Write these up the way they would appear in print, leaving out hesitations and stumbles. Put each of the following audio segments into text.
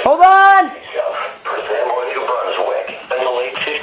Hold on!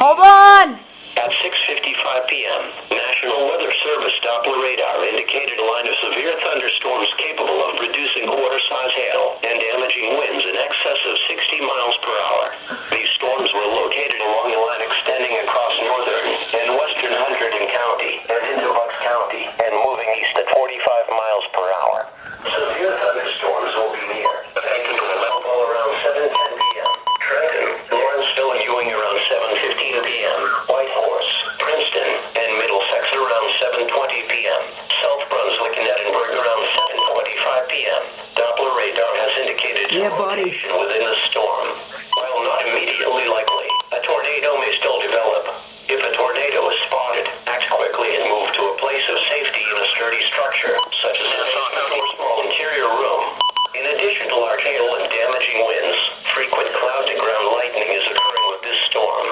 Hold on! At 6:55 p.m., National Weather Service Doppler radar indicated a line of severe thunderstorms capable of producing quarter-size hail and damaging winds in excess of 60 miles per hour. These storms were located along a line extending across northern and western Hunterdon County and into Bucks County and moving east at 45 miles per hour. Severe thunderstorms will be near, affecting to a level around 7:10 p.m. Trenton, Lawrenceville and Ewing around 7:15 p.m. Whitehorse, Princeton, and Middlesex around 7:20 p.m. South Brunswick and Edinburgh around 7:25 p.m. Doppler radar has indicated location within the storm. While not immediately likely, a tornado may still develop. If a tornado is spotted, act quickly and move to a place of safety in a sturdy structure, such as a basement or small interior room. In addition to large hail and damaging winds, frequent cloud-to-ground lightning is occurring with this storm.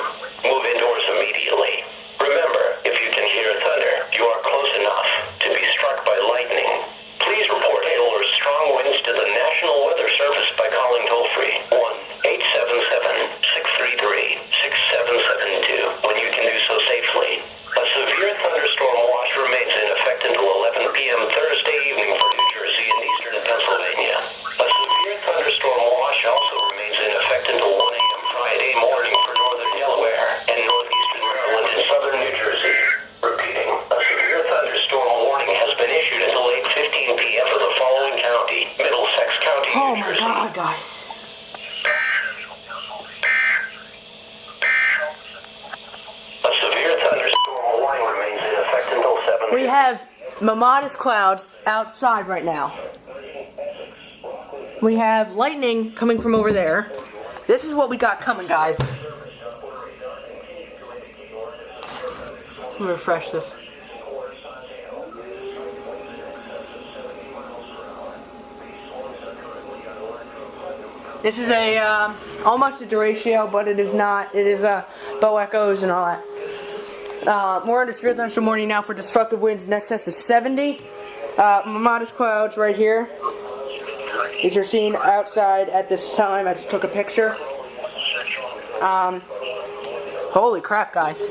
Move indoors immediately. Remember, if you can hear thunder, you are close enough to be struck by lightning. Please report hail or strong winds to the National Weather Service by calling toll-free 1-877-633-6772 when you can do so safely. A severe thunderstorm watch remains in effect until 11 p.m. Thursday evening for New Jersey and eastern Pennsylvania. A severe thunderstorm watch also remains in effect until 1 a.m. Friday morning for northern Delaware and northeastern Maryland and southern New Jersey. Repeating, a severe thunderstorm warning has been issued until 8:15 p.m. for the following county, Middlesex County, Oh New my Jersey. god, guys. A severe thunderstorm warning remains in effect until 7. We have modest clouds outside right now. We have lightning coming from over there. This is what we got coming, guys. Let me refresh this. This is a almost a derecho, but it is not. It is a bow echoes and all that. We're in a severe thunderstorm warning now for destructive winds in excess of 70. Modest clouds right here. These are seen outside at this time. I just took a picture. Holy crap, guys.